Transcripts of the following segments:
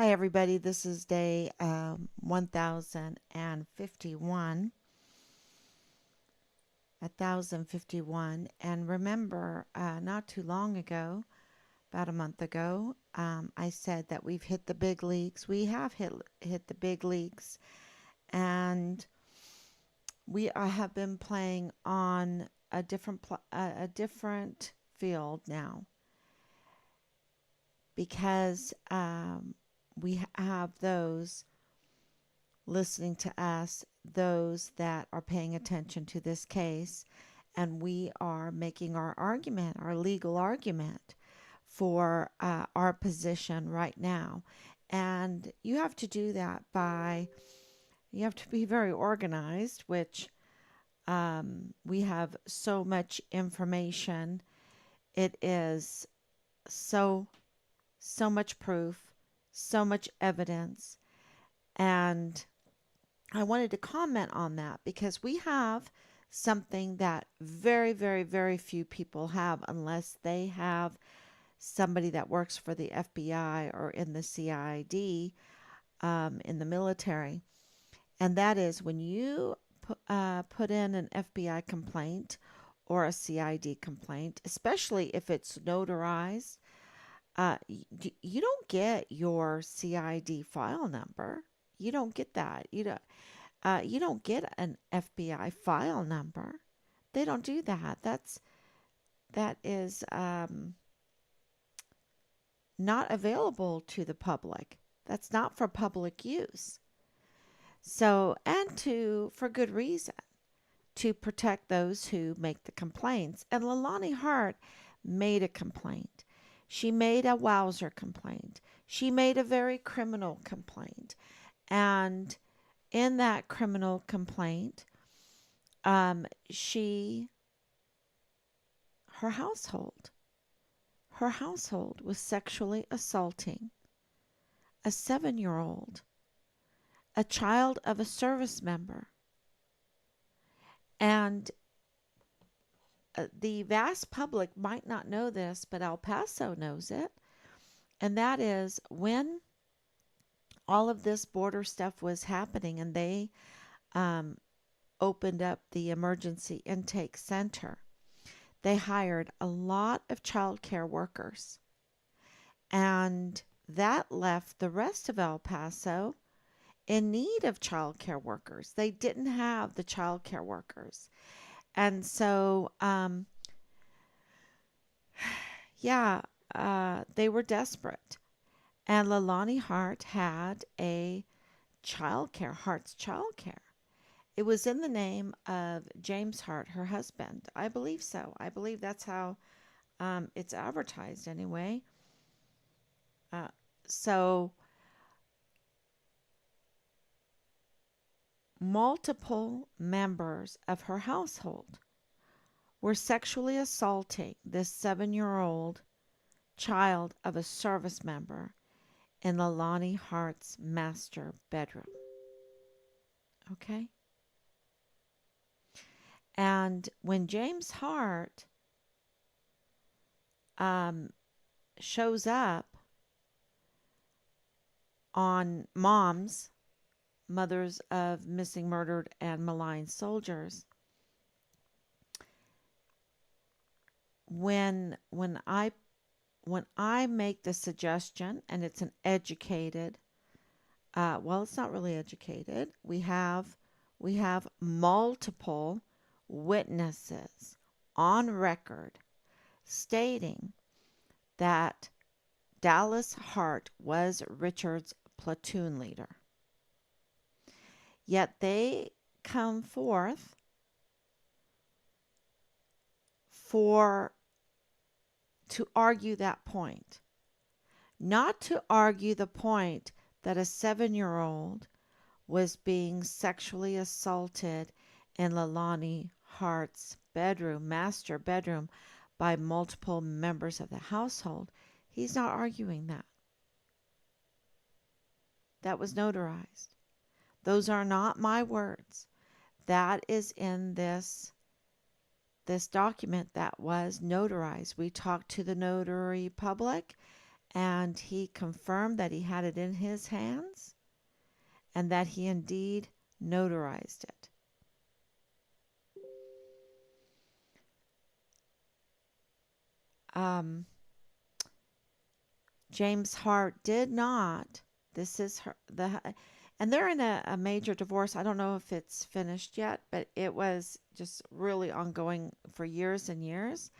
Hi, everybody. This is day 1051. 1051. And remember, not too long ago, about a month ago, I said that we've hit the big leagues. We have hit the big leagues. And we have been playing on a different field now because we have those listening to us, those that are paying attention to this case, and we are making our argument, our legal argument for our position right now. And you have to do that you have to be very organized, which we have so much information. It is so much proof, so much evidence, and I wanted to comment on that because we have something that very, very, very few people have unless they have somebody that works for the FBI or in the CID, in the military. And that is when you put in an FBI complaint or a CID complaint, especially if it's notarized, you don't get your CID file number. You don't get that. You don't get an FBI file number. They don't do that. That is not available to the public. That's not for public use. So, and for good reason, to protect those who make the complaints. And Leilani Hart made a complaint. She made a Wowzer complaint. She made a very criminal complaint. And in that criminal complaint, she, her household, her household was sexually assaulting a 7-year-old, a child of a service member. And the vast public might not know this, but El Paso knows it. And that is when all of this border stuff was happening and they opened up the emergency intake center, they hired a lot of child care workers. And that left the rest of El Paso in need of child care workers. They didn't have the child care workers. And so, yeah, they were desperate. And Leilani Hart had a Hart's Child Care. It was in the name of James Hart, her husband. I believe so. I believe that's how it's advertised anyway. Uh, so multiple members of her household were sexually assaulting this 7-year-old child of a service member in Leilani Hart's master bedroom. Okay? And when James Hart shows up on mothers of missing, murdered, and maligned soldiers, when I make the suggestion, and it's an educated, well, it's not really educated. We have multiple witnesses on record stating that Dallas Hart was Richard's platoon leader. Yet they come forth to argue that point. Not to argue the point that a 7-year-old was being sexually assaulted in Leilani Hart's bedroom, master bedroom, by multiple members of the household. He's not arguing that. That was notarized. Those are not my words. That is in this document that was notarized. We talked to the notary public, and he confirmed that he had it in his hands and that he indeed notarized it. James Hart did not. This is and they're in a major divorce. I don't know if it's finished yet, but it was just really ongoing for years and years.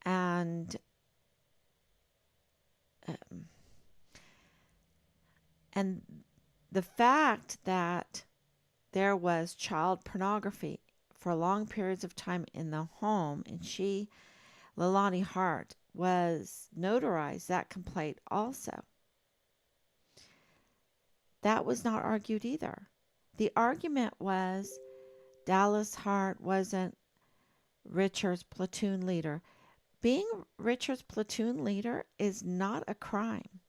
And um, and the fact that there was child pornography for long periods of time in the home, and Leilani Hart, was notarized that complaint also. That was not argued either. The argument was Dallas Hart wasn't Richard's platoon leader. Being Richard's platoon leader is not a crime.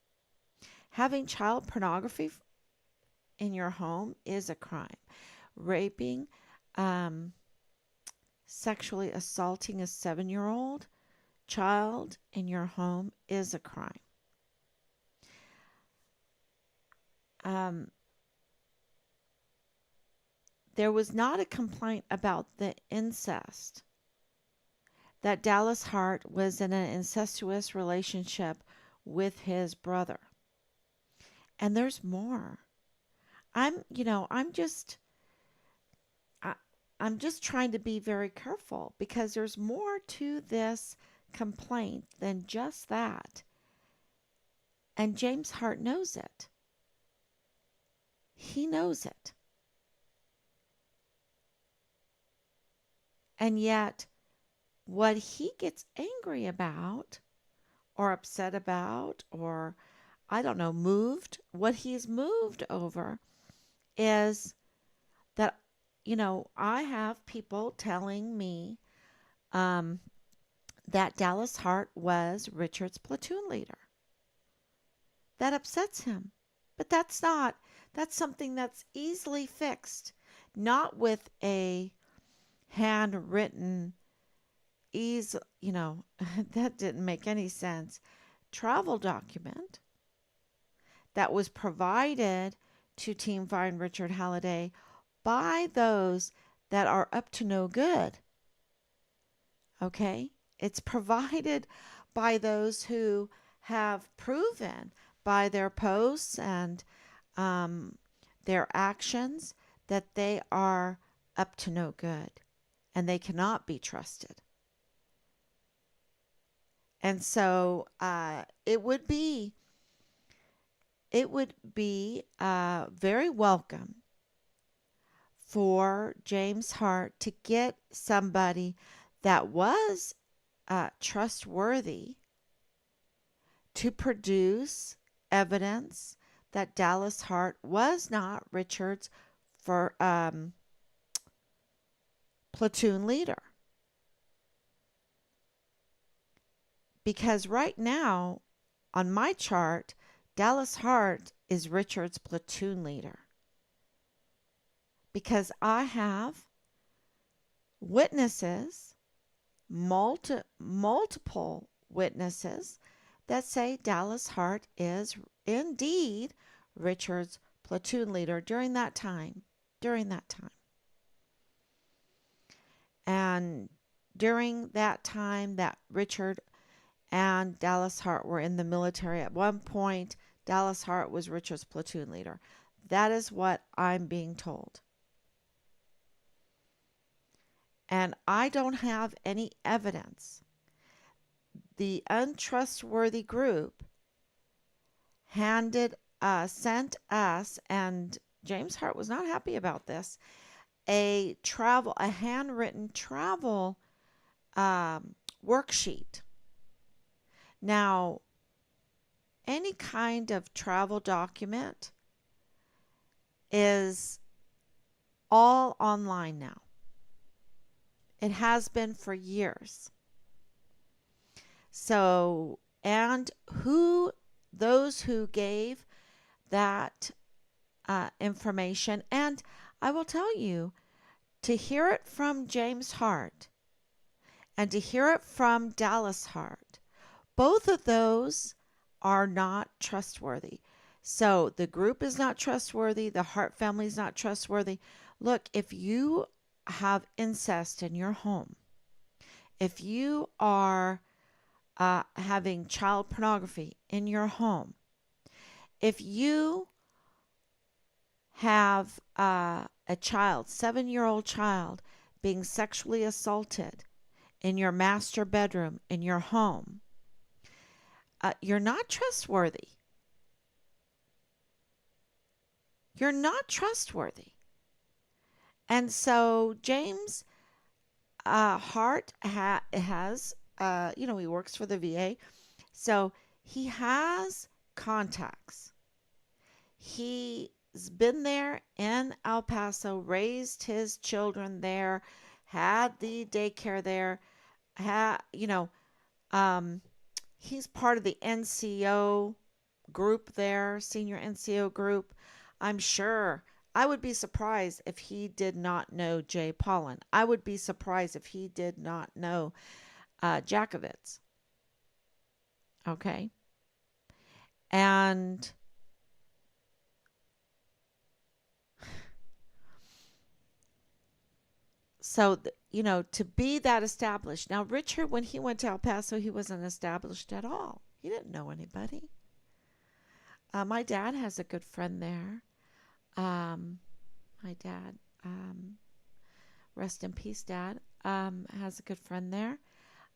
Having child pornography in your home is a crime. Raping, sexually assaulting a 7-year-old child in your home is a crime. There was not a complaint about the incest, that Dallas Hart was in an incestuous relationship with his brother. And there's more. I'm just trying to be very careful because there's more to this complaint than just that. And James Hart knows it. He knows it. And yet, what he gets angry about or upset about or, I don't know, what he's moved over is that, I have people telling me that Dallas Hart was Richard's platoon leader. That upsets him. But that's something that's easily fixed, not with a handwritten, that didn't make any sense, travel document that was provided to Team Find Richard Halliday by those that are up to no good. Okay? It's provided by those who have proven by their posts and their actions that they are up to no good and they cannot be trusted. And so it would be very welcome for James Hart to get somebody that was trustworthy to produce evidence that Dallas Hart was not Richard's platoon leader. Because right now, on my chart, Dallas Hart is Richard's platoon leader. Because I have witnesses, multiple witnesses, that say Dallas Hart is indeed Richard's platoon leader during that time. And during that time that Richard and Dallas Hart were in the military, at one point, Dallas Hart was Richard's platoon leader. That is what I'm being told. And I don't have any evidence. The untrustworthy group sent us, and James Hart was not happy about this, a handwritten travel worksheet. Now, any kind of travel document is all online now. It has been for years. So, and those who gave that information, and I will tell you, to hear it from James Hart and to hear it from Dallas Hart, both of those are not trustworthy. So the group is not trustworthy. The Hart family is not trustworthy. Look, if you have incest in your home, if you are having child pornography in your home, if you have a child, 7-year-old child, being sexually assaulted in your master bedroom in your home, you're not trustworthy. You're not trustworthy. And so James Hart has, he works for the VA. So he has contacts. He's been there in El Paso, raised his children there, had the daycare there, um, he's part of the NCO group there, senior NCO group. I'm sure. I would be surprised if he did not know Jay Pollan. I would be surprised if he did not know Jakovitz. Okay. And so, to be that established. Now, Richard, when he went to El Paso, he wasn't established at all. He didn't know anybody. My dad has a good friend there. My dad, rest in peace, Dad, has a good friend there.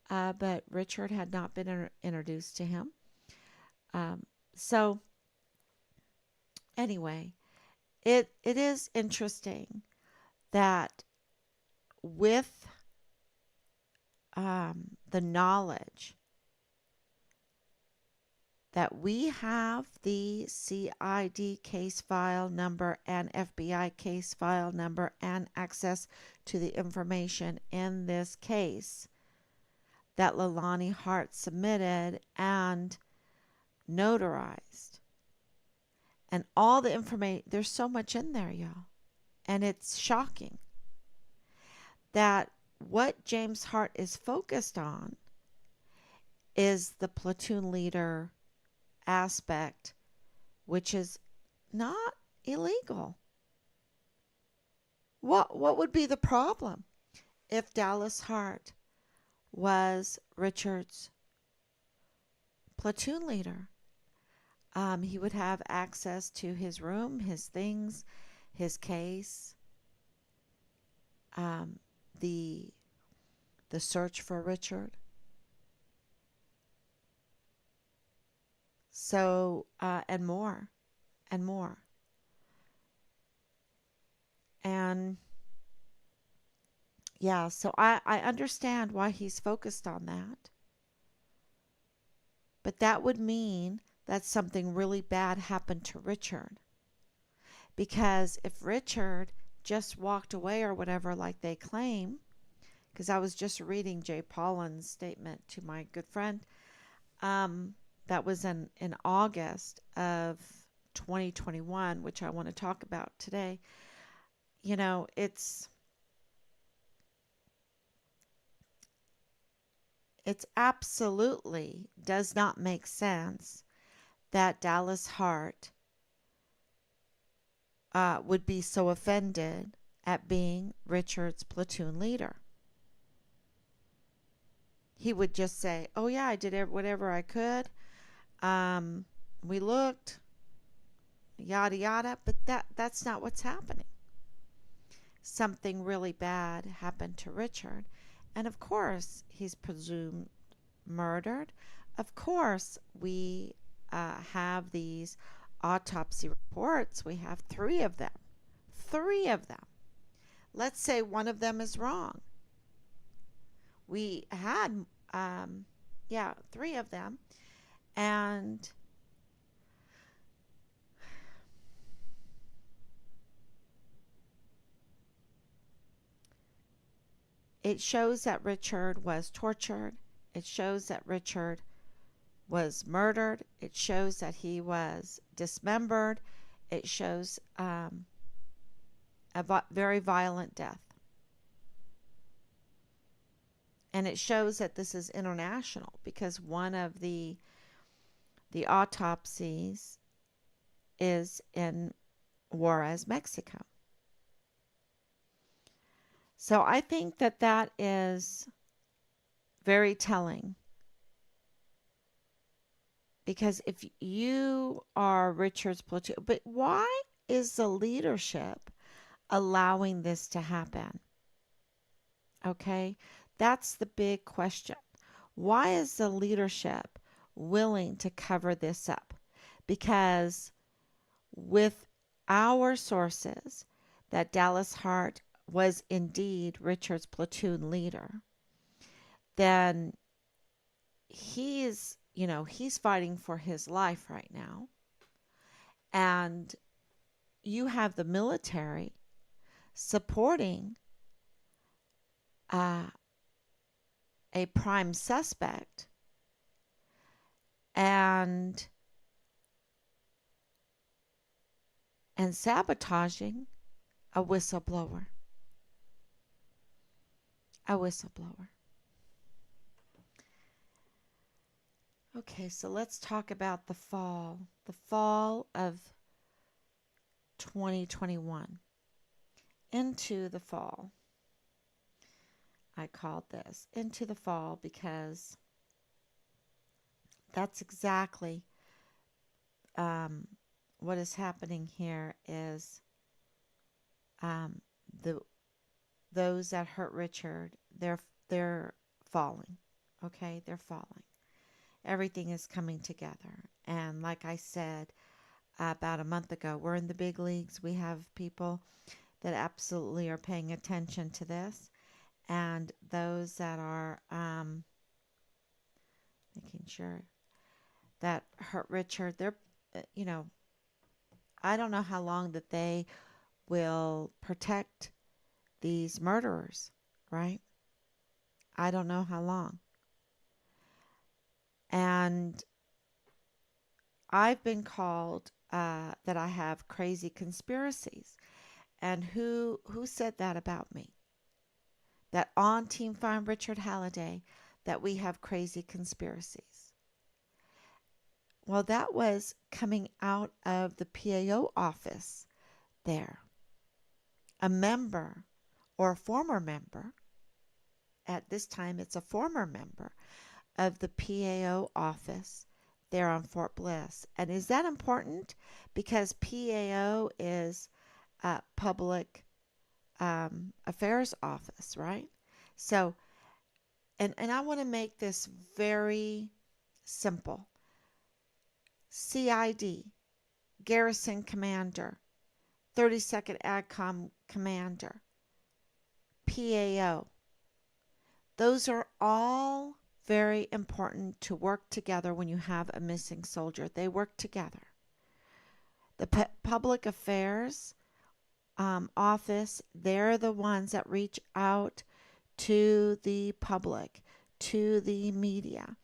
But Richard had not been introduced to him. So, anyway, it is interesting that with the knowledge that we have the CID case file number and FBI case file number and access to the information in this case that Leilani Hart submitted and notarized. And all the information, there's so much in there, y'all. And it's shocking that what James Hart is focused on is the platoon leader aspect, which is not illegal. What would be the problem if Dallas Hart was Richard's platoon leader? He would have access to his room, his things, his case, the search for Richard. So, and more, and more. And yeah, so I understand why he's focused on that. But that would mean that something really bad happened to Richard. Because if Richard just walked away or whatever, like they claim, because I was just reading Jay Pollan's statement to my good friend, that was in August of 2021, which I want to talk about today. It's absolutely does not make sense that Dallas Hart would be so offended at being Richard's platoon leader. He would just say, "Oh yeah, I did whatever I could. We looked, yada yada," but that's not what's happening. Something really bad happened to Richard, and of course he's presumed murdered. Of course we have these autopsy reports. We have 3 of them. 3 of them. Let's say one of them is wrong. We had 3 of them, and it shows that Richard was tortured. It shows that Richard was murdered. It shows that he was dismembered. It shows a very violent death. And it shows that this is international, because one of the The autopsies is in Juarez, Mexico. So I think that that is very telling, because if you are Richard's platoon, but why is the leadership allowing this to happen? Okay, that's the big question. Why is the leadership willing to cover this up? Because with our sources that Dallas Hart was indeed Richard's platoon leader, then he's fighting for his life right now. And you have the military supporting uh, a prime suspect and sabotaging a whistleblower. A whistleblower. Okay, so let's talk about the fall. The fall of 2021. Into the fall. I called this Into the Fall because that's exactly what is happening here is um, the those that hurt Richard, they're falling. Okay, they're falling. Everything is coming together. And like I said about a month ago, we're in the big leagues. We have people that absolutely are paying attention to this. And those that are making sure that hurt Richard, they're, you know, I don't know how long that they will protect these murderers, right? I don't know how long. And I've been called that I have crazy conspiracies. And who said that about me? That on Team Find Richard Halliday that we have crazy conspiracies. Well, that was coming out of the PAO office there. A member or a former member, at this time it's a former member of the PAO office there on Fort Bliss. And is that important? Because PAO is a public affairs office, right? So, and I want to make this very simple. CID, Garrison Commander, 32nd AGCOM Commander, PAO. Those are all very important to work together when you have a missing soldier. They work together. The public affairs office, they're the ones that reach out to the public, to the media.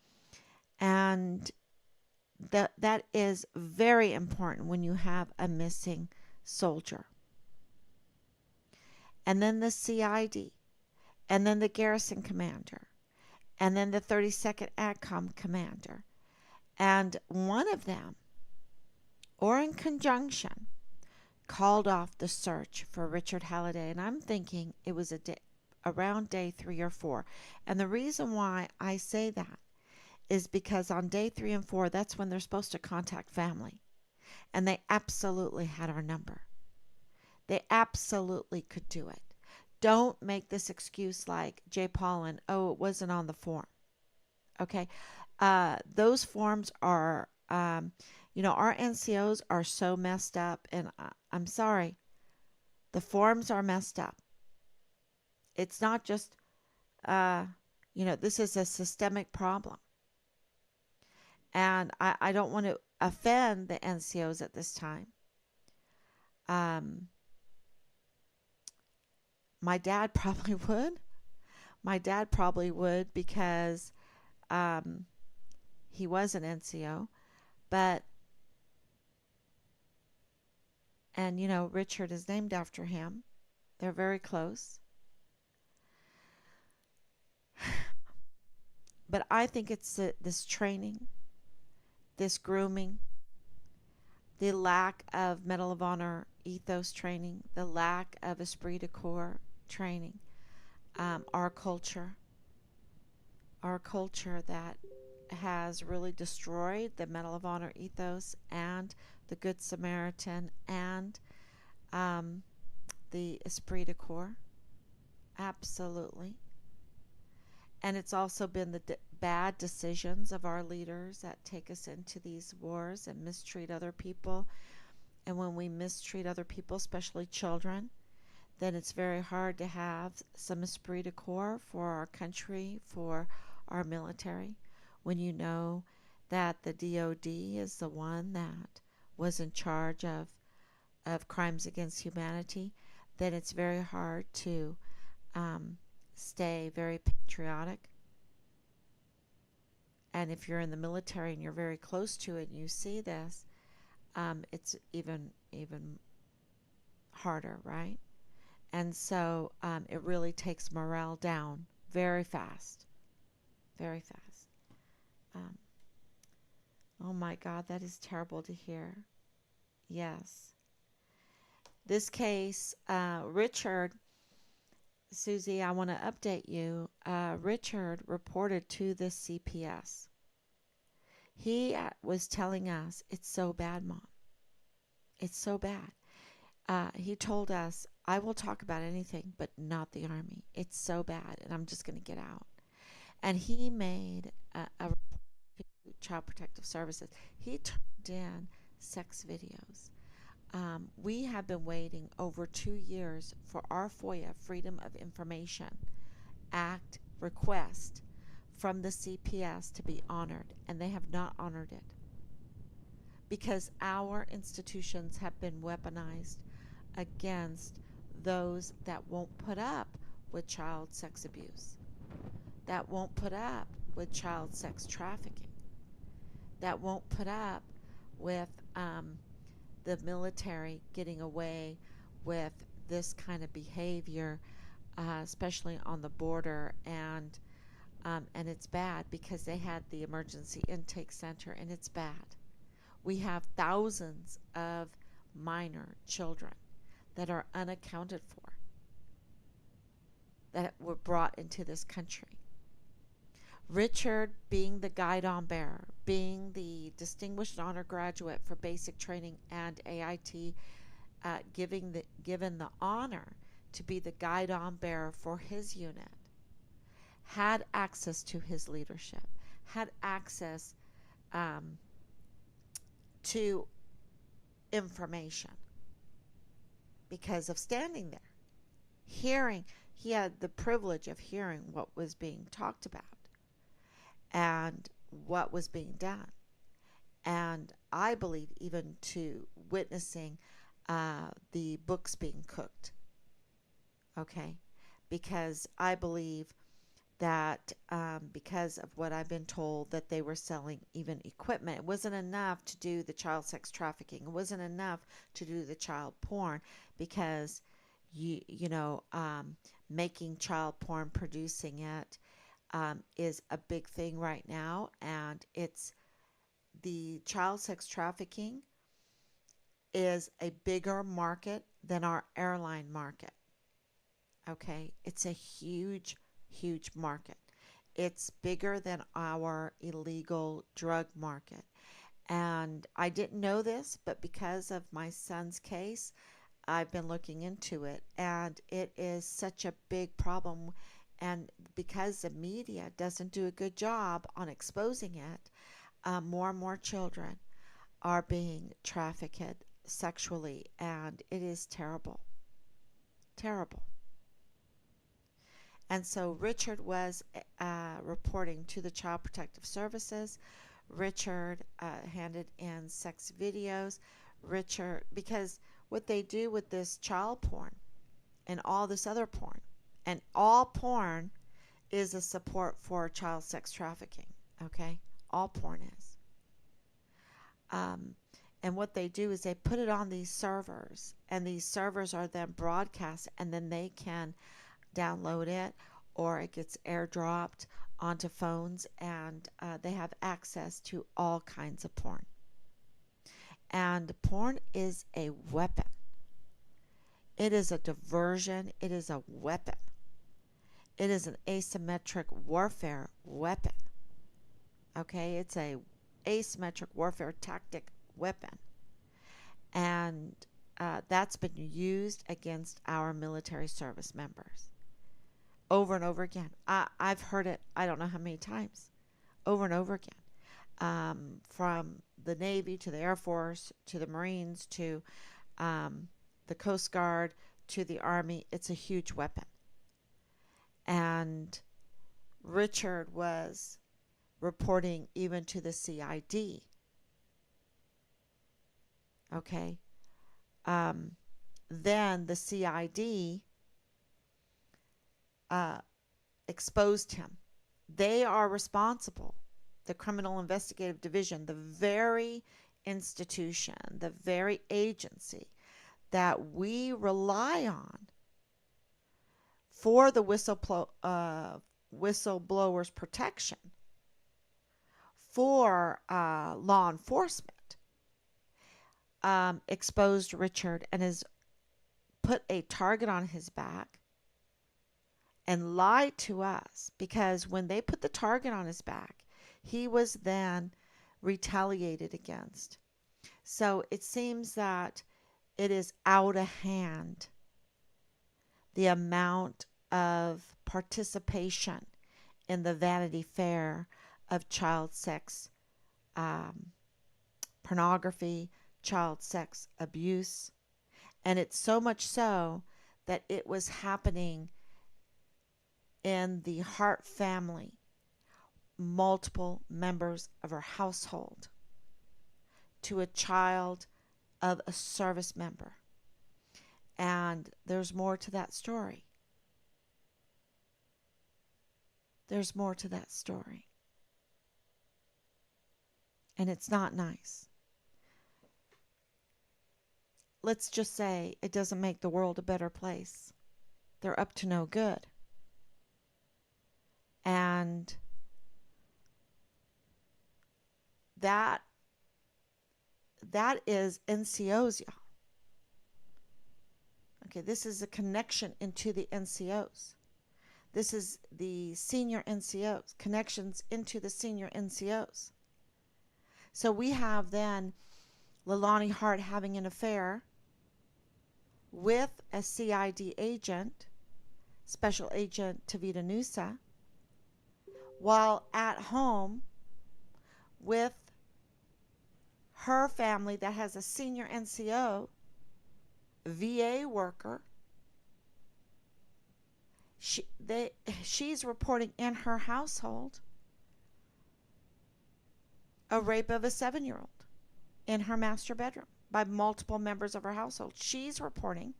And that is very important when you have a missing soldier. And then the CID, and then the garrison commander, and then the 32nd AGCOM commander. And one of them, or in conjunction, called off the search for Richard Halliday. And I'm thinking it was around day 3 or 4. And the reason why I say that is because on day 3 and 4, that's when they're supposed to contact family. And they absolutely had our number. They absolutely could do it. Don't make this excuse like Jay Paulin, oh, it wasn't on the form. Okay? Those forms are, our NCOs are so messed up, and I'm sorry. The forms are messed up. It's not just, this is a systemic problem. And I don't want to offend the NCOs at this time. My dad probably would. My dad probably would because he was an NCO. But, and Richard is named after him. They're very close. But I think it's this training this grooming, the lack of Medal of Honor ethos training, the lack of esprit de corps training, our culture that has really destroyed the Medal of Honor ethos and the Good Samaritan and the esprit de corps. Absolutely. And it's also been the bad decisions of our leaders that take us into these wars and mistreat other people. And when we mistreat other people, especially children, then it's very hard to have some esprit de corps for our country, for our military, when you know that the DOD is the one that was in charge of crimes against humanity. Then it's very hard to stay very patriotic. And if you're in the military and you're very close to it and you see this, it's even harder, right? And so it really takes morale down very fast, very fast. Um, oh my God, that is terrible to hear. Yes. This case, Richard, Susie, I want to update you. Richard reported to the CPS. He was telling us, it's so bad, Mom. It's so bad. He told us, I will talk about anything, but not the Army. It's so bad, and I'm just going to get out. And he made a report to Child Protective Services. He turned in sex videos. We have been waiting over 2 years for our FOIA, Freedom of Information Act request from the CPS to be honored, and they have not honored it because our institutions have been weaponized against those that won't put up with child sex abuse, that won't put up with child sex trafficking, that won't put up with the military getting away with this kind of behavior, especially on the border. And it's bad because they had the emergency intake center, and it's bad. We have thousands of minor children that are unaccounted for that were brought into this country. Richard, being the guidon bearer, being the Distinguished Honor Graduate for Basic Training and AIT, given the honor to be the guidon bearer for his unit, had access to his leadership, had access to information because of standing there, hearing. He had the privilege of hearing what was being talked about and what was being done. And I believe even to witnessing the books being cooked. Okay? Because I believe that because of what I've been told, that they were selling even equipment. It wasn't enough to do the child sex trafficking. It wasn't enough to do the child porn because, making child porn, producing it, is a big thing right now. And it's the child sex trafficking is a bigger market than our airline market. Okay? It's a huge market. It's bigger than our illegal drug market. And I didn't know this, but because of my son's case, I've been looking into it, and it is such a big problem. And because the media doesn't do a good job on exposing it, more and more children are being trafficked sexually, and it is terrible. Terrible. And so Richard was reporting to the Child Protective Services. Richard handed in sex videos. Richard, because what they do with this child porn and all this other porn, and all porn is a support for child sex trafficking, okay? All porn is. And what they do is they put it on these servers, and these servers are then broadcast, and then they can download it, or it gets airdropped onto phones, and they have access to all kinds of porn. And porn is a weapon. It is a diversion. It is a weapon. It is an asymmetric warfare weapon. Okay, it's a asymmetric warfare tactic weapon. And that's been used against our military service members over and over again. I've heard it, I don't know how many times, over and over again, from the Navy to the Air Force to the Marines to the Coast Guard to the Army. It's a huge weapon. And Richard was reporting even to the CID. Okay. Then the CID exposed him. They are responsible, the Criminal Investigative Division, the very institution, the very agency that we rely on for the whistleblowers' protection, for law enforcement, exposed Richard and has put a target on his back and lied to us, because when they put the target on his back, he was then retaliated against. So it seems that it is out of hand, the amount of participation in the Vanity Fair of child sex pornography, child sex abuse. And it's so much so that it was happening in the Hart family, multiple members of her household, to a child of a service member. And there's more to that story. There's more to that story. And it's not nice. Let's just say it doesn't make the world a better place. They're up to no good. And that is NCOs, y'all. Okay, this is a connection into the NCOs. This is the senior NCOs, connections into the senior NCOs. So we have then Leilani Hart having an affair with a CID agent, Special Agent Tavita Nusa, while at home with her family that has a senior NCO, VA worker. She's reporting in her household a rape of a 7-year-old in her master bedroom by multiple members of her household. She's reporting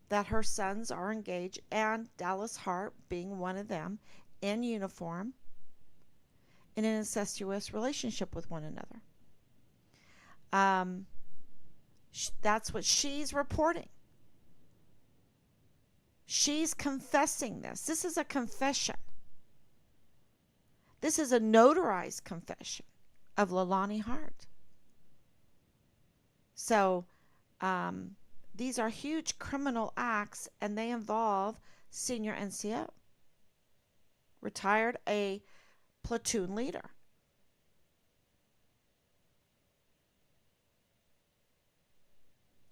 that her sons are engaged, and Dallas Hart being one of them, in uniform, in an incestuous relationship with one another. That's what she's reporting. She's confessing this. This is a confession. This is a notarized confession of Leilani Hart. So these are huge criminal acts, and they involve senior NCO, retired a platoon leader.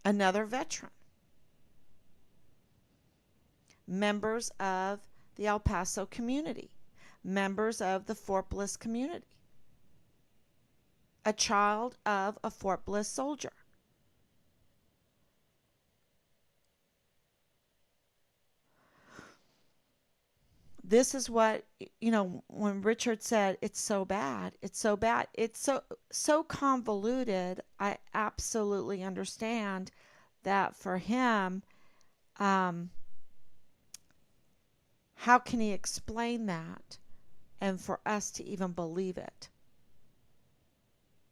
Another veteran. Members of the El Paso community. Members of the Fort Bliss community. A child of a Fort Bliss soldier. This is what, when Richard said it's so bad, it's so bad, it's so convoluted. I absolutely understand that for him, how can he explain that and for us to even believe it?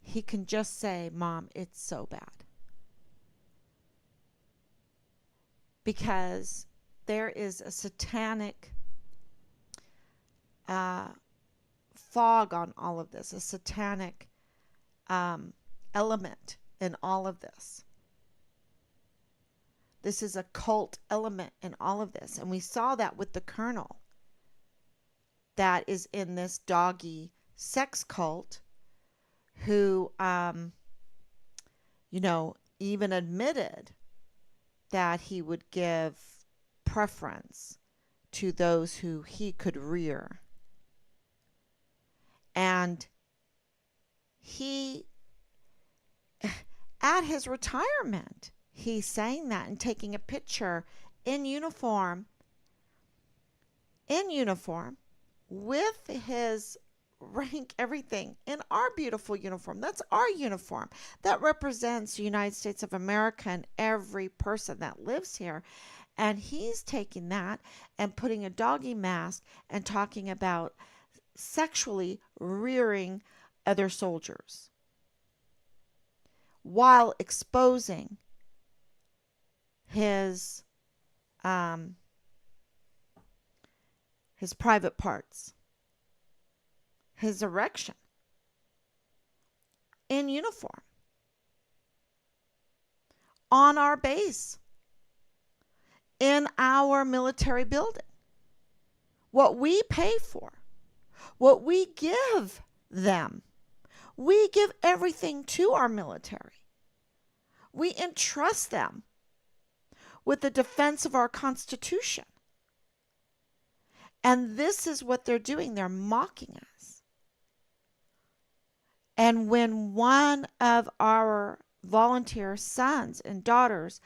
He can just say, Mom, it's so bad. Because there is a satanic fog on all of this, a satanic element in all of this. This is a cult element in all of this. And we saw that with the colonel that is in this doggy sex cult who, even admitted that he would give preference to those who he could rear. And he, at his retirement, he's saying that and taking a picture in uniform with his rank, everything in our beautiful uniform. That's our uniform. That represents the United States of America and every person that lives here. And he's taking that and putting a doggy mask and talking about sexually rearing other soldiers while exposing his private parts, his erection in uniform on our base in our military building. What we pay for, what we give them, we give everything to our military. We entrust them with the defense of our Constitution. And this is what they're doing. They're mocking us. And when one of our volunteer sons and daughters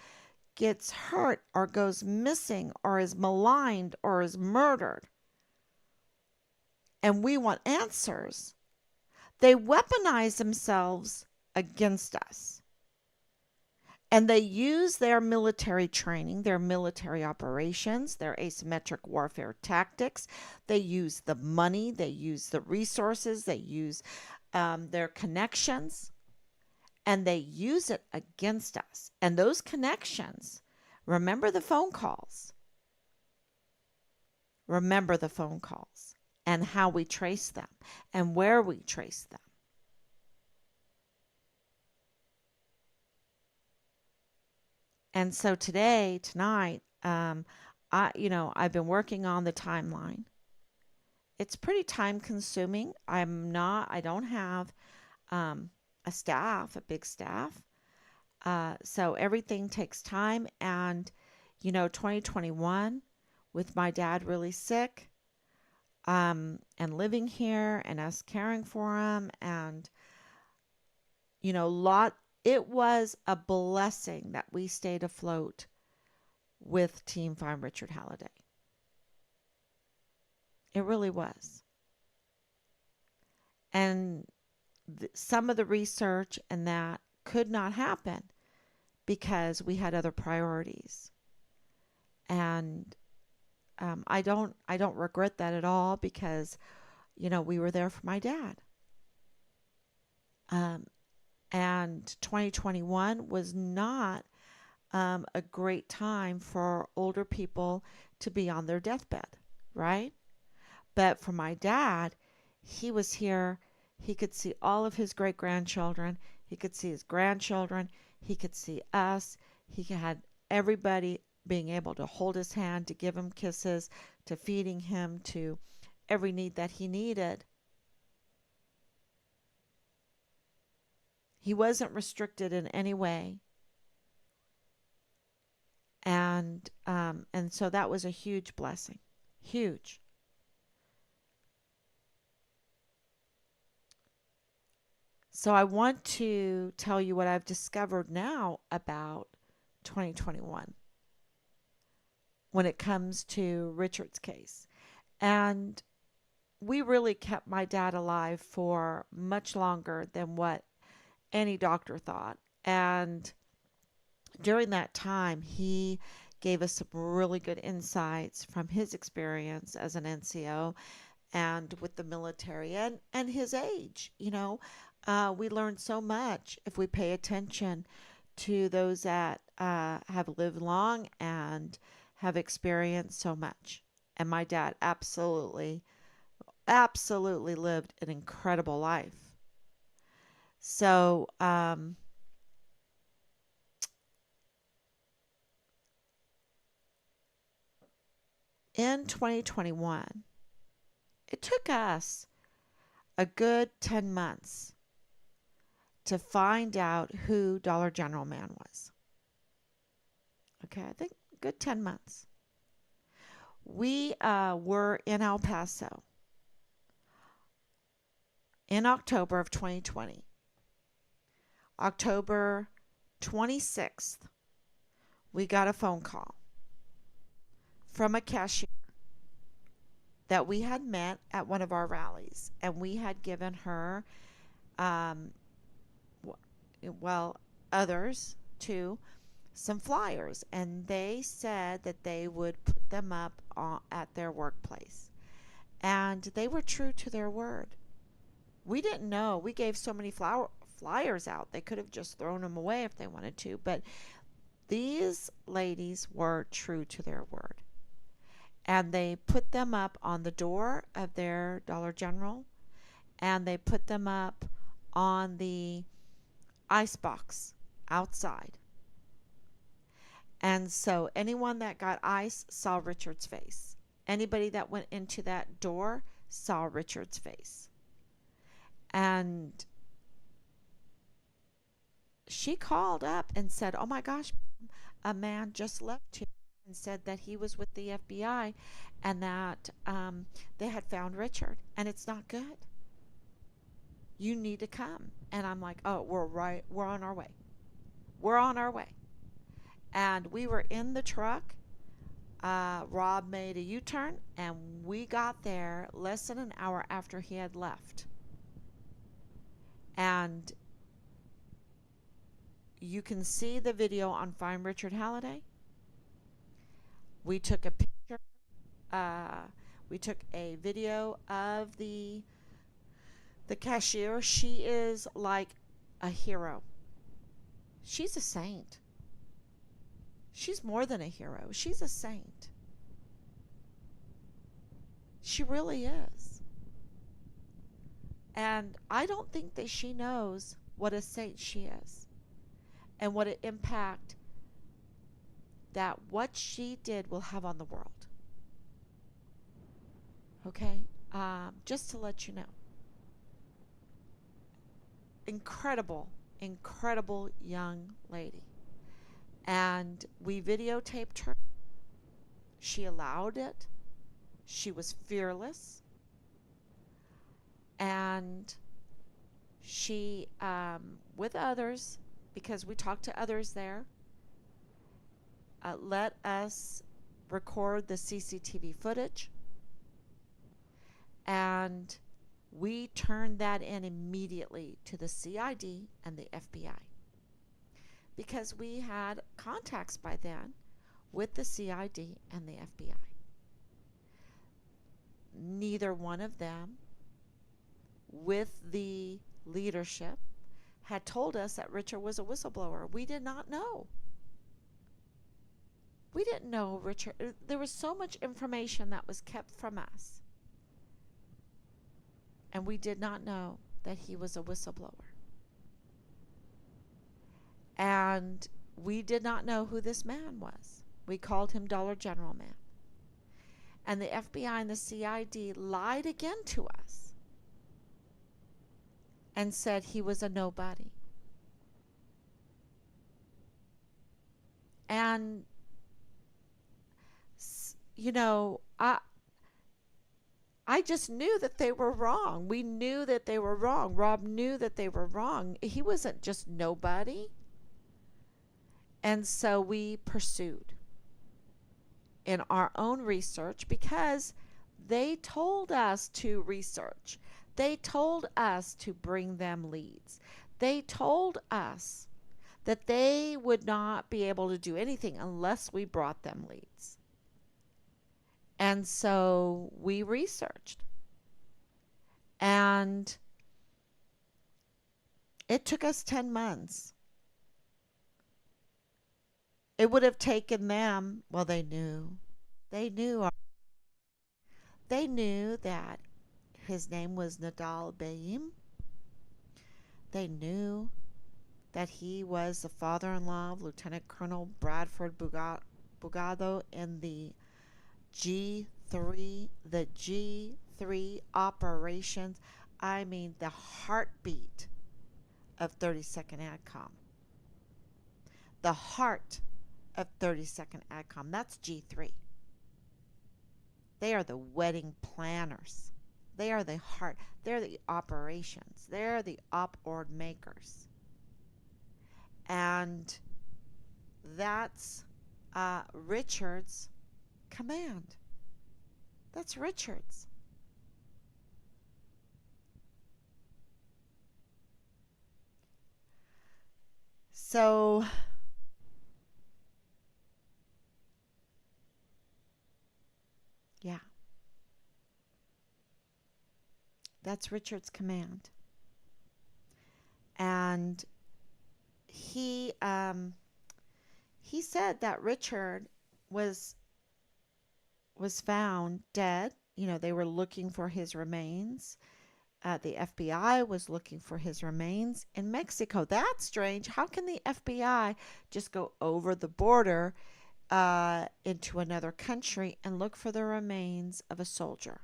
gets hurt or goes missing or is maligned or is murdered, and we want answers, they weaponize themselves against us. And they use their military training, their military operations, their asymmetric warfare tactics. They use the money, they use the resources, they use their connections, and they use it against us. And those connections, remember the phone calls. Remember the phone calls and how we trace them and where we trace them. And so tonight, I've been working on the timeline. It's pretty time consuming. I don't have a big staff. So everything takes time. And, 2021 with my dad really sick, and living here and us caring for him and, it was a blessing that we stayed afloat with Team Find Richard Halliday. It really was. And some of the research and that could not happen because we had other priorities. And I don't regret that at all because, we were there for my dad. And 2021 was not a great time for older people to be on their deathbed, right? But for my dad, he was here. He could see all of his great-grandchildren. He could see his grandchildren. He could see us. He had everybody being able to hold his hand, to give him kisses, to feeding him, to every need that he needed. He wasn't restricted in any way. And so that was a huge blessing. Huge. So I want to tell you what I've discovered now about 2021 when it comes to Richard's case. And we really kept my dad alive for much longer than what any doctor thought. And during that time, he gave us some really good insights from his experience as an NCO and with the military and his age. We learn so much if we pay attention to those that have lived long and have experienced so much. And my dad absolutely absolutely lived an incredible life. So, in 2021, it took us a good 10 months to find out who Dollar General Man was. Okay, I think a good 10 months. We were in El Paso in October of 2020. October 26th, we got a phone call from a cashier that we had met at one of our rallies, and we had given her, um, well, others too, some flyers, and they said that they would put them up at their workplace. And they were true to their word. We didn't know. We gave so many flyers out. They could have just thrown them away if they wanted to, but these ladies were true to their word. And they put them up on the door of their Dollar General, and they put them up on the ice box outside. And so anyone that got ice saw Richard's face. Anybody that went into that door saw Richard's face. And she called up and said, "Oh my gosh, a man just left here and said that he was with the FBI and that they had found Richard, and it's not good. You need to come." And I'm like, "Oh, we're on our way. We're on our way." And we were in the truck. Rob made a U-turn, and we got there less than an hour after he had left. And you can see the video on Find Richard Halliday. We took a picture. We took a video of the cashier. She is like a hero. She's a saint. She's more than a hero. She's a saint. She really is. And I don't think that she knows what a saint she is and what an impact that what she did will have on the world. Okay? Just to let you know. Incredible, incredible young lady. And we videotaped her. She allowed it. She was fearless. And she, with others, because we talked to others there, let us record the CCTV footage. And we turned that in immediately to the CID and the FBI. Because we had contacts by then with the CID and the FBI. Neither one of them, with the leadership, had told us that Richard was a whistleblower. We did not know. We didn't know Richard. There was so much information that was kept from us. And we did not know that he was a whistleblower. And we did not know who this man was. We called him Dollar General Man. And the FBI and the CID lied again to us and said he was a nobody. And, you know, I just knew that they were wrong. We knew that they were wrong. Rob knew that they were wrong. He wasn't just nobody. And so we pursued in our own research because they told us to research. They told us to bring them leads. They told us that they would not be able to do anything unless we brought them leads. And so we researched. And it took us 10 months. It would have taken them, well, they knew that His name was Nadal Bayim. They knew that he was the father-in-law of Lieutenant Colonel Bradford Bugado in the G3 operations. I mean, the heartbeat of 32nd ADCOM. The heart of 32nd ADCOM. That's G3. They are the wedding planners. They are the heart. They're the operations. They're the op-ord makers. And that's Richard's command. That's Richard's. So yeah, that's Richard's command. And he said that Richard was found dead. You know, they were looking for his remains. The FBI was looking for his remains in Mexico. That's strange. How can the FBI just go over the border into another country and look for the remains of a soldier?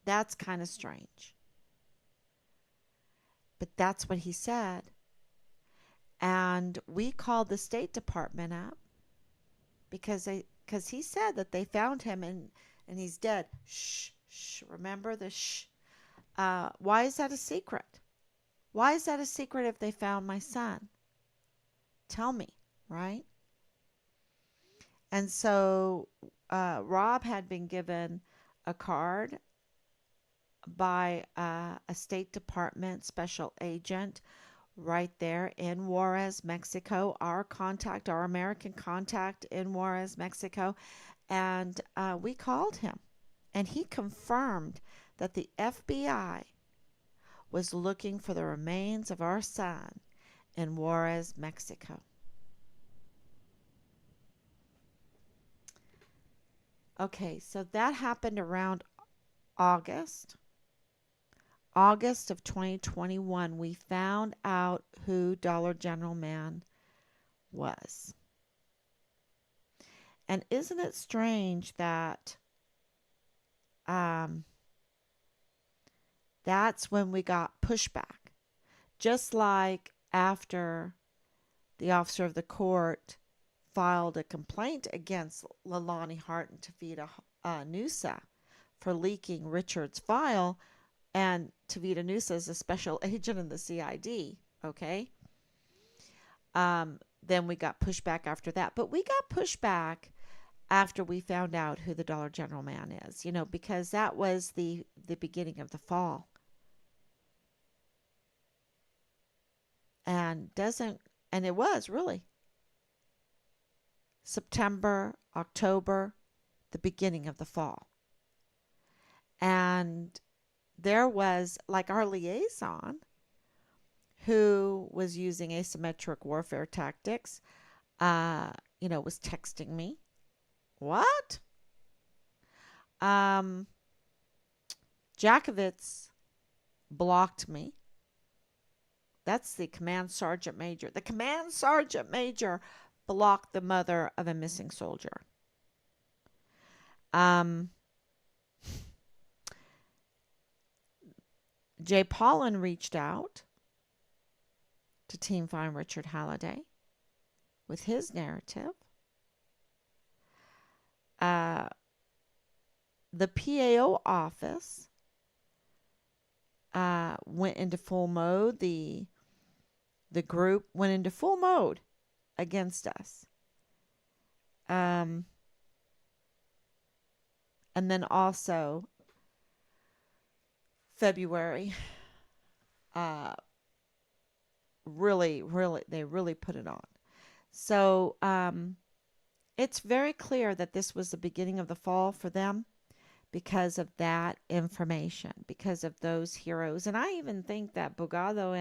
That's kind of strange. But that's what he said. And we called the State Department up because he said that they found him and he's dead. Shh, shh. Remember the shh. Why is that a secret? Why is that a secret if they found my son? Tell me, right? And so Rob had been given a card by a State Department special agent right there in Juarez, Mexico, our contact, our American contact in Juarez, Mexico. And we called him, and he confirmed that the FBI was looking for the remains of our son in Juarez, Mexico. Okay, so that happened around August. August of 2021, we found out who Dollar General Man was. And isn't it strange that that's when we got pushback? Just like after the officer of the court filed a complaint against Lalani Hart and Tavita Nusa for leaking Richard's file, and Tavita Nusa is a special agent in the CID, okay? Then we got pushback after that. But we got pushback after we found out who the Dollar General Man is, you know, because that was the beginning of the fall. And it was really September, October, the beginning of the fall. And there was, like, our liaison who was using asymmetric warfare tactics, was texting me. What? Jakovitz blocked me. That's the command sergeant major. The command sergeant major blocked the mother of a missing soldier. Jay Paulin reached out to Team Find Richard Halliday with his narrative. The PAO office went into full mode. The group went into full mode against us. And then also February, they really put it on. So it's very clear that this was the beginning of the fall for them because of that information, because of those heroes. And I even think that Bugado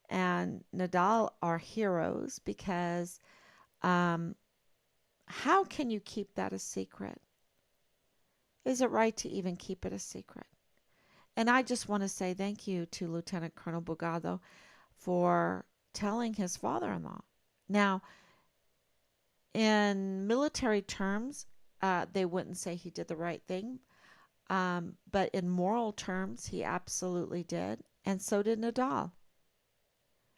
and Nadal are heroes because how can you keep that a secret? Is it right to even keep it a secret? And I just want to say thank you to Lieutenant Colonel Bugado for telling his father in law. Now, in military terms, they wouldn't say he did the right thing, but in moral terms, he absolutely did. And so did Nadal.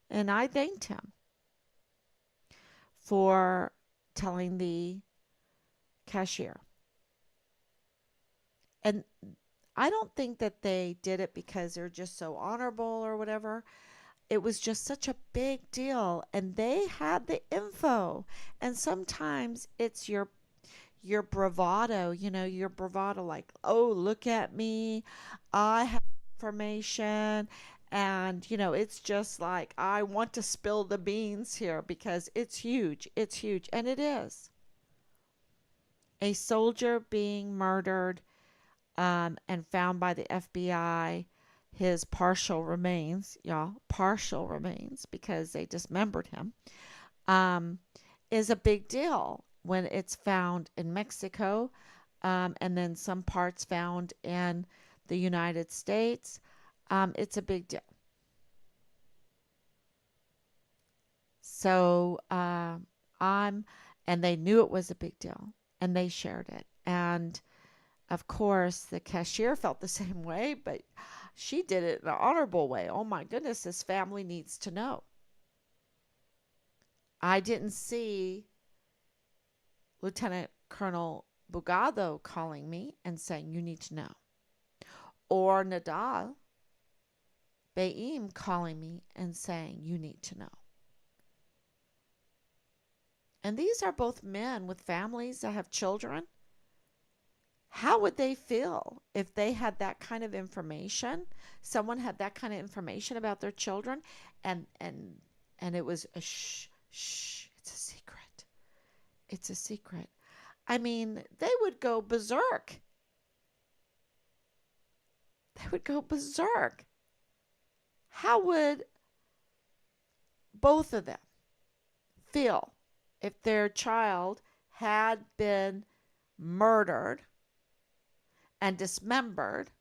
And I thanked him for telling the cashier. And I don't think that they did it because they're just so honorable or whatever. It was just such a big deal and they had the info. And sometimes it's your bravado, your bravado, like, oh, look at me, I have information. And it's just like, I want to spill the beans here because it's huge, and it is. A soldier being murdered, and found by the FBI, his partial remains, y'all, partial remains, because they dismembered him, um, is a big deal when it's found in Mexico, and then some parts found in the United States. It's a big deal. So I'm, and they knew it was a big deal, and they shared it. And of course, the cashier felt the same way, but she did it in an honorable way. Oh my goodness, this family needs to know. I didn't see Lieutenant Colonel Bugado calling me and saying, you need to know. Or Nadal Baim calling me and saying, you need to know. And these are both men with families that have children. How would they feel if they had that kind of information? Someone had that kind of information about their children, and it was a shh, it's a secret. It's a secret. I mean, they would go berserk. They would go berserk. How would both of them feel if their child had been murdered and dismembered,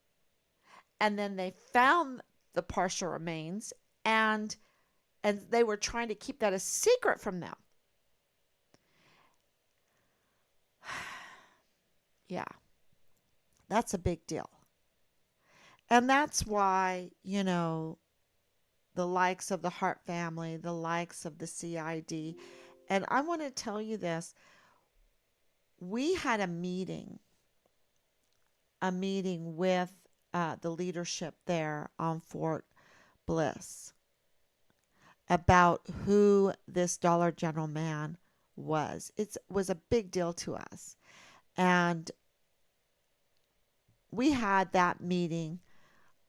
and then they found the partial remains, and they were trying to keep that a secret from them? Yeah, that's a big deal. And that's why, the likes of the Hart family, the likes of the CID. And I want to tell you this. We had a meeting with the leadership there on Fort Bliss about who this Dollar General man was. It was a big deal to us. And we had that meeting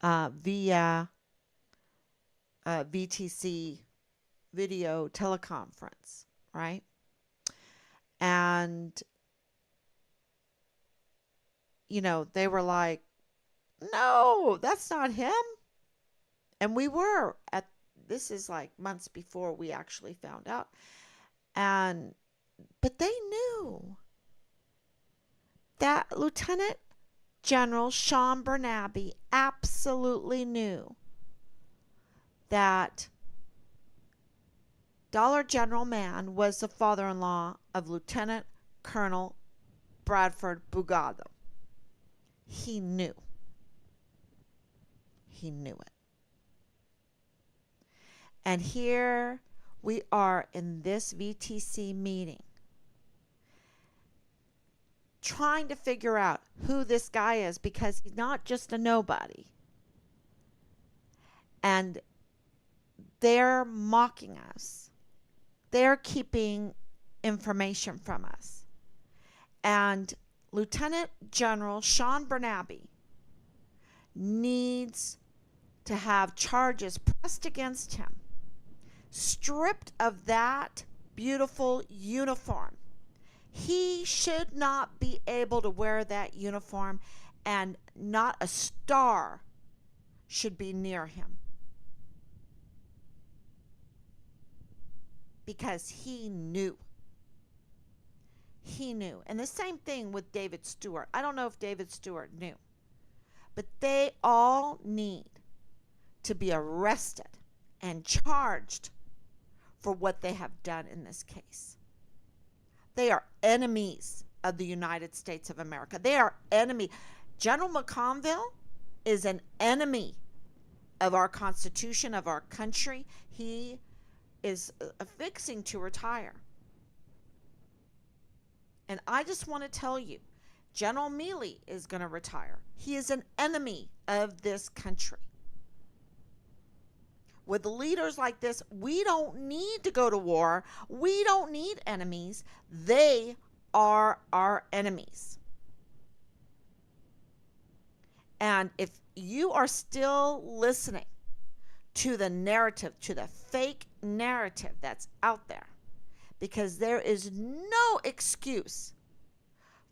via VTC video teleconference, right? And, they were like, no, that's not him. And we were this is like months before we actually found out. But they knew that Lieutenant General Sean Bernabe absolutely knew that Dollar General man was the father-in-law of Lieutenant Colonel Bradford Bugado. He knew. He knew it. And here we are in this VTC meeting trying to figure out who this guy is, because he's not just a nobody. And they're mocking us. They're keeping information from us. And Lieutenant General Sean Bernabe needs to have charges pressed against him, stripped of that beautiful uniform. He should not be able to wear that uniform, and not a star should be near him, because he knew. he knew. And the same thing with David Stewart. I don't know if David Stewart knew, but they all need to be arrested and charged for what they have done in this case. They are enemies of the United States of America. They are enemy. General McConville is an enemy of our Constitution, of our country. He is fixing to retire. And I just want to tell you, General Milley is going to retire. He is an enemy of this country. With leaders like this, we don't need to go to war. We don't need enemies. They are our enemies. And if you are still listening to the narrative, to the fake narrative that's out there, because there is no excuse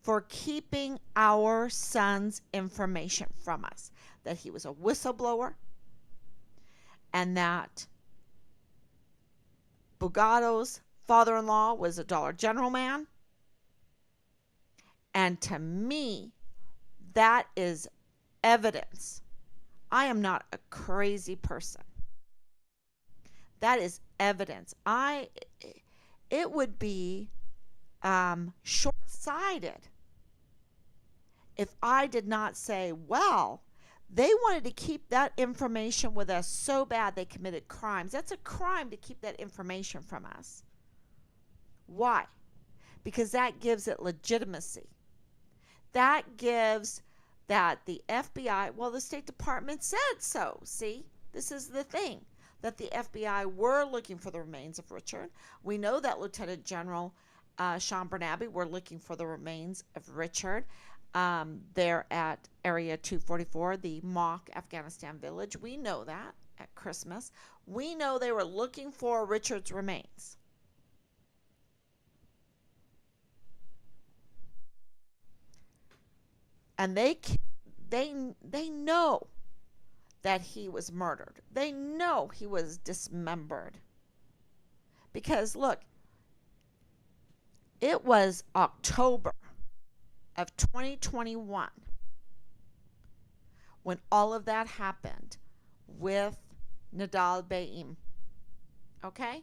for keeping our son's information from us, that he was a whistleblower, and that Bugatto's father-in-law was a Dollar General man. And to me, that is evidence. I am not a crazy person. That is evidence. It would be short-sighted if I did not say, well, they wanted to keep that information with us so bad they committed crimes. That's a crime to keep that information from us. Why? Because that gives it legitimacy. That gives that the FBI, well, the State Department said so. See, this is the thing, that the FBI were looking for the remains of Richard. We know that Lieutenant General Sean Bernabe were looking for the remains of Richard. There at Area 244, the MOPH Afghanistan village. We know that at Christmas. We know they were looking for Richard's remains. And they know that he was murdered. They know he was dismembered. Because look, it was October of 2021 when all of that happened with Nadal Baim. Okay?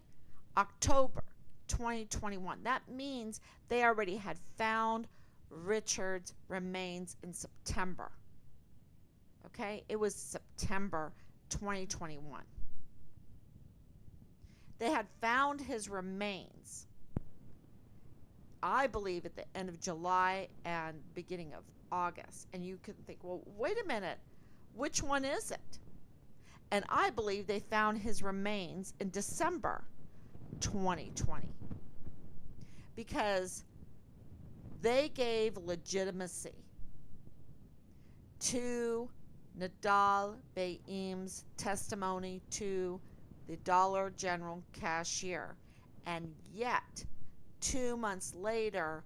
October 2021. That means they already had found Richard's remains in September. Okay? It was September 2021. They had found his remains, I believe, at the end of July and beginning of August. And you can think, well, wait a minute, which one is it? And I believe they found his remains in December 2020. Because they gave legitimacy to Nadal Baim's testimony to the Dollar General cashier. And yet, 2 months later,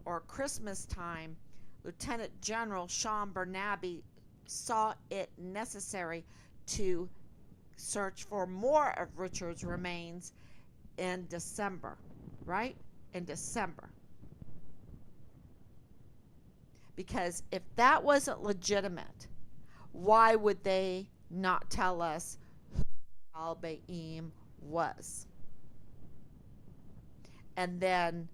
or Christmas time, Lieutenant General Sean Bernabe saw it necessary to search for more of Richard's remains in December, right? In December. Because if that wasn't legitimate, why would they not tell us who Al Baim was? And then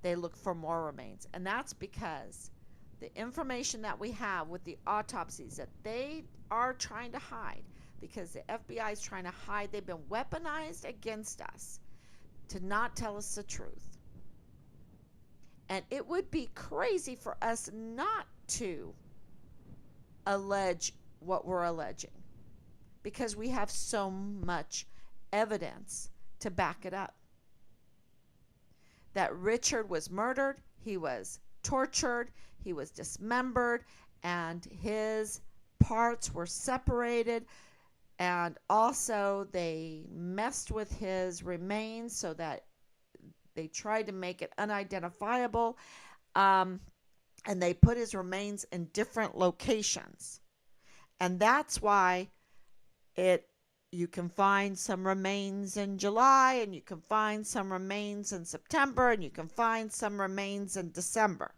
they look for more remains. And that's because the information that we have with the autopsies that they are trying to hide, because the FBI is trying to hide, they've been weaponized against us to not tell us the truth. And it would be crazy for us not to allege what we're alleging, because we have so much evidence to back it up. That Richard was murdered, he was tortured, he was dismembered, and his parts were separated. And also they messed with his remains so that they tried to make it unidentifiable. And they put his remains in different locations. And that's why it You can find some remains in July, and you can find some remains in September, and you can find some remains in December.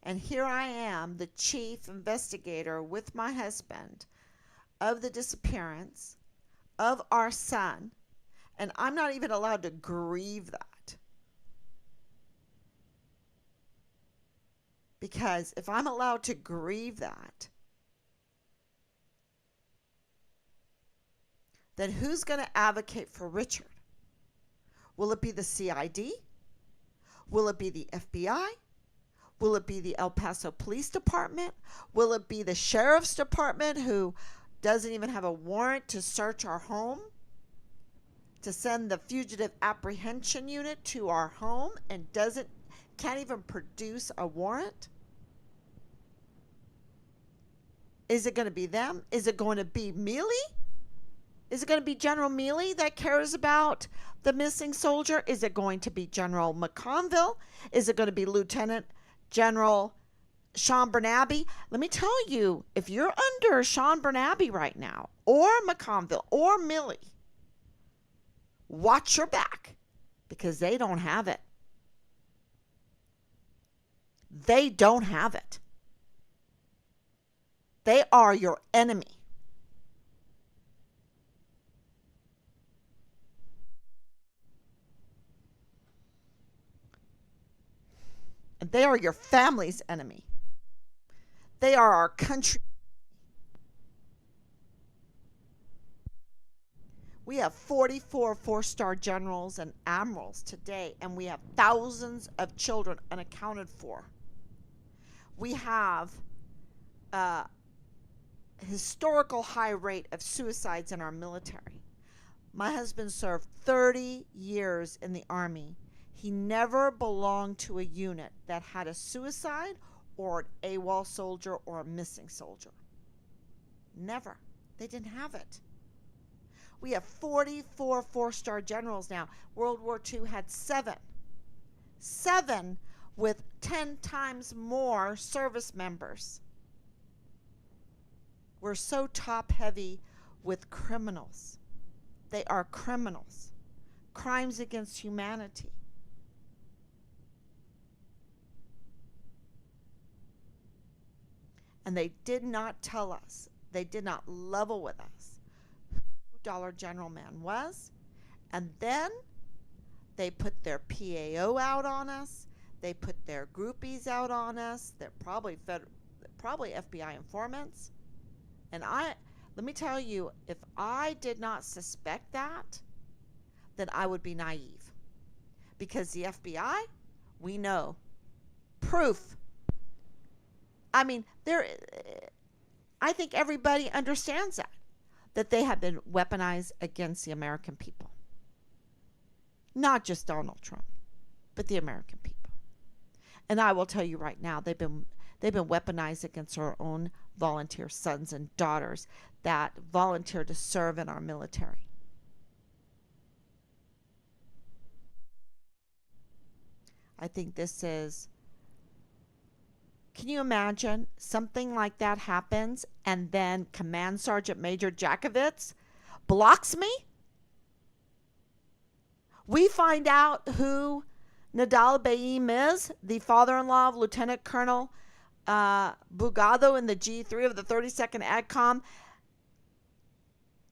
And here I am, the chief investigator with my husband of the disappearance of our son, and I'm not even allowed to grieve that. Because if I'm allowed to grieve that, then who's going to advocate for Richard? Will it be the CID? Will it be the FBI? Will it be the El Paso Police Department? Will it be the Sheriff's Department, who doesn't even have a warrant to search our home? To send the Fugitive Apprehension Unit to our home and can't even produce a warrant? Is it going to be them? Is it going to be Mealy? Is it going to be General Mealy that cares about the missing soldier? Is it going to be General McConville? Is it going to be Lieutenant General Sean Bernabe? Let me tell you, if you're under Sean Bernabe right now, or McConville, or Milley, watch your back, because they don't have it. They don't have it. They are your enemy. And they are your family's enemy. They are our country. We have 44 four-star generals and admirals today, and we have thousands of children unaccounted for. We have a historical high rate of suicides in our military. My husband served 30 years in the Army. He never belonged to a unit that had a suicide or an AWOL soldier or a missing soldier. Never. They didn't have it. We have 44 four-star generals now. World War II had 7. 7 with 10 times more service members. We're so top-heavy with criminals. They are criminals. Crimes against humanity. And they did not tell us, they did not level with us who Dollar General Man was. And then they put their PAO out on us. They put their groupies out on us. They're probably FBI informants. And let me tell you, if I did not suspect that, then I would be naive. Because the FBI, we know, proof. I mean, I think everybody understands that they have been weaponized against the American people. Not just Donald Trump, but the American people. And I will tell you right now, they've been weaponized against our own volunteer sons and daughters that volunteer to serve in our military. I think this is, can you imagine something like that happens and then Command Sergeant Major Jakovitz blocks me? We find out who Nadal Baim is, the father-in-law of Lieutenant Colonel Bugado in the G3 of the 32nd ADCOM.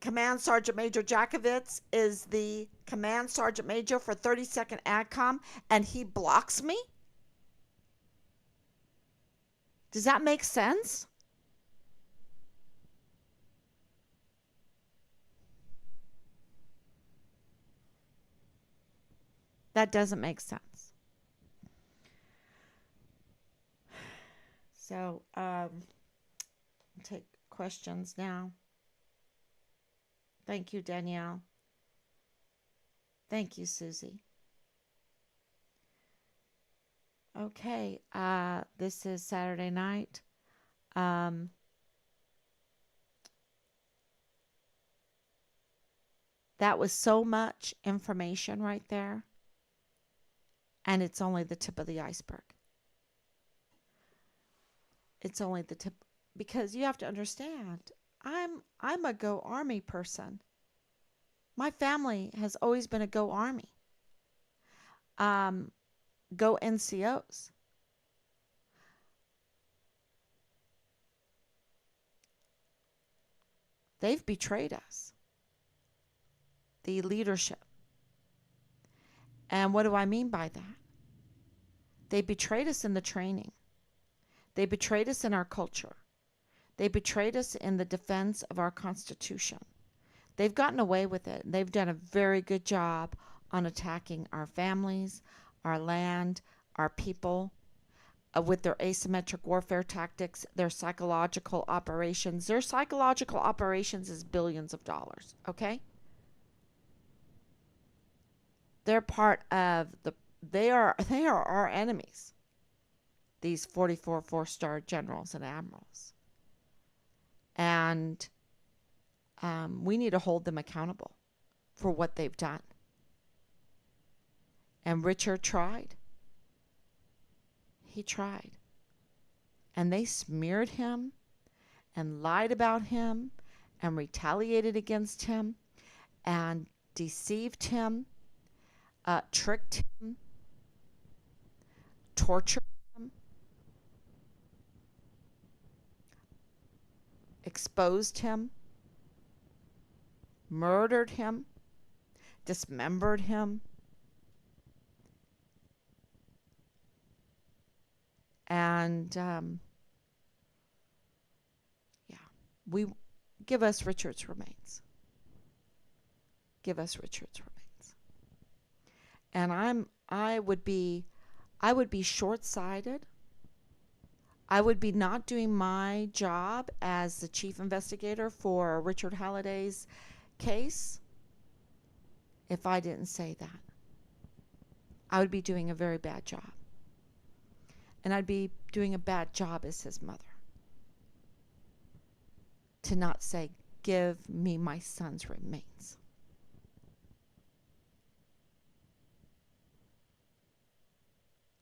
Command Sergeant Major Jakovitz is the Command Sergeant Major for 32nd ADCOM, and he blocks me? Does that make sense? That doesn't make sense. So, take questions now. Thank you, Danielle. Thank you, Susie. Okay, this is Saturday night. That was so much information right there. And it's only the tip of the iceberg. It's only the tip, because you have to understand, I'm a Go Army person. My family has always been a Go Army. Um, Go NCOs. They've betrayed us, the leadership. And what do I mean by that? They betrayed us in the training. They betrayed us in our culture. They betrayed us in the defense of our Constitution. They've gotten away with it. They've done a very good job on attacking our families, our land, our people, with their asymmetric warfare tactics, their psychological operations. Their psychological operations is billions of dollars, okay? They're part of they are our enemies. These 44 four-star generals and admirals. And we need to hold them accountable for what they've done. And Richard tried. He tried. And they smeared him and lied about him and retaliated against him and deceived him, tricked him, tortured him, exposed him, murdered him, dismembered him, and we give us Richard's remains. Give us Richard's remains. And I would be short-sighted. I would be not doing my job as the chief investigator for Richard Halliday's case if I didn't say that. I would be doing a very bad job. And I'd be doing a bad job as his mother to not say, give me my son's remains.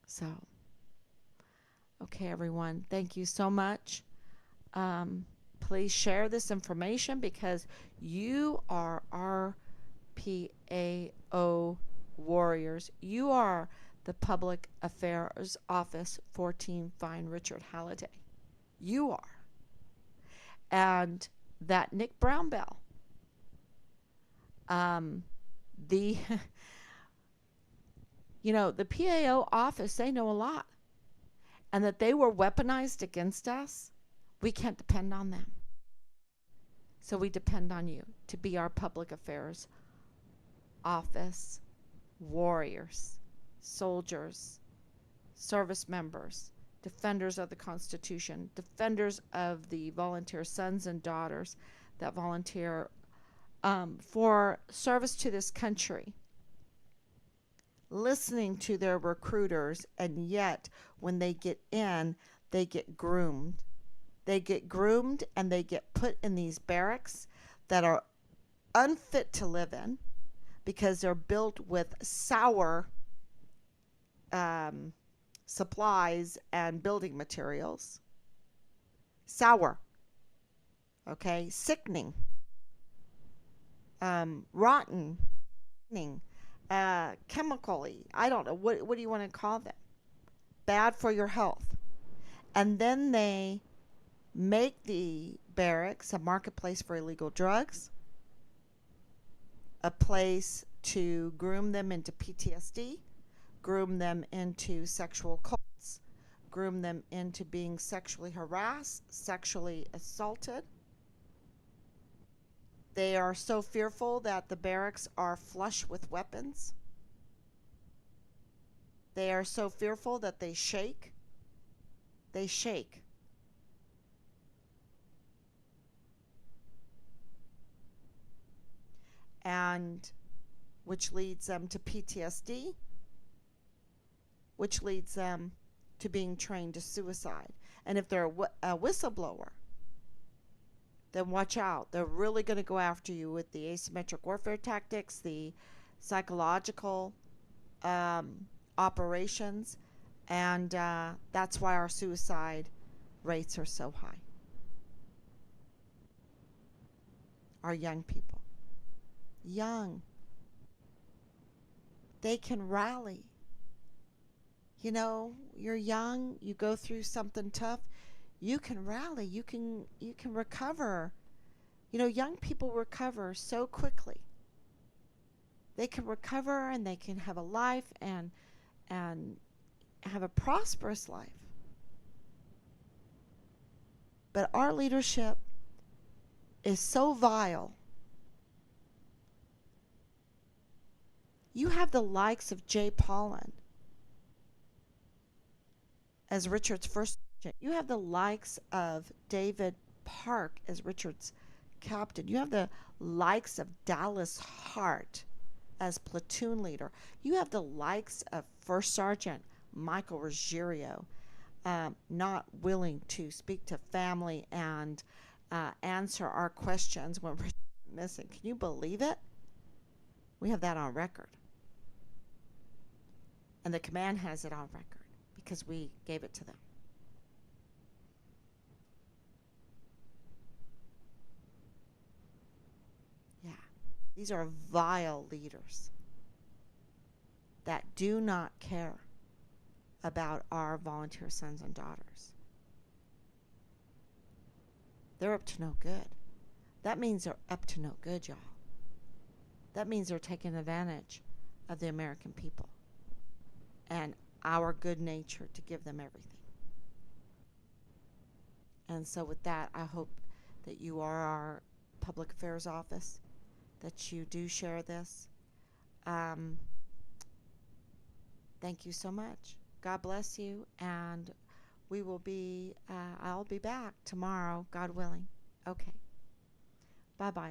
So, okay, everyone, thank you so much. Please share this information because you are RPAO warriors. You are the Public Affairs Office for Team Find Richard Halliday. You are. And that Nick Brown Bell, the the PAO office, they know a lot. And that they were weaponized against us, we can't depend on them. So we depend on you to be our public affairs office warriors, soldiers, service members, defenders of the Constitution, defenders of the volunteer sons and daughters that volunteer for service to this country, listening to their recruiters, and yet when they get in, they get groomed. They get groomed and they get put in these barracks that are unfit to live in because they're built with sour supplies and building materials. Sour. Okay? Sickening. Rotten. Chemically. I don't know. What do you want to call them? Bad for your health. And then they make the barracks a marketplace for illegal drugs, a place to groom them into PTSD, groom them into sexual cults, groom them into being sexually harassed, sexually assaulted. They are so fearful that the barracks are flush with weapons. They are so fearful that they shake. They shake. And which leads them to PTSD, which leads them to being trained to suicide. And if they're a whistleblower, then watch out. They're really going to go after you with the asymmetric warfare tactics, the psychological operations, and that's why our suicide rates are so high. Our young people. Young. They can rally. You know, you're young, you go through something tough, you can rally, you can recover. You know, young people recover so quickly. They can recover and they can have a life and have a prosperous life. But our leadership is so vile. You have the likes of Jay Pollan as Richard's first sergeant. You have the likes of David Park as Richard's captain. You have the likes of Dallas Hart as platoon leader. You have the likes of First Sergeant Michael Ruggiero, not willing to speak to family and answer our questions when we're missing. Can you believe it? We have that on record. And the command has it on record because we gave it to them. Yeah. These are vile leaders that do not care about our volunteer sons and daughters. They're up to no good. That means they're up to no good, y'all. That means they're taking advantage of the American people and our good nature to give them everything. And so with that, I hope that you are our public affairs office, that you do share this. Thank you so much. God bless you, and we will be, I'll be back tomorrow, God willing. Okay. Bye-bye.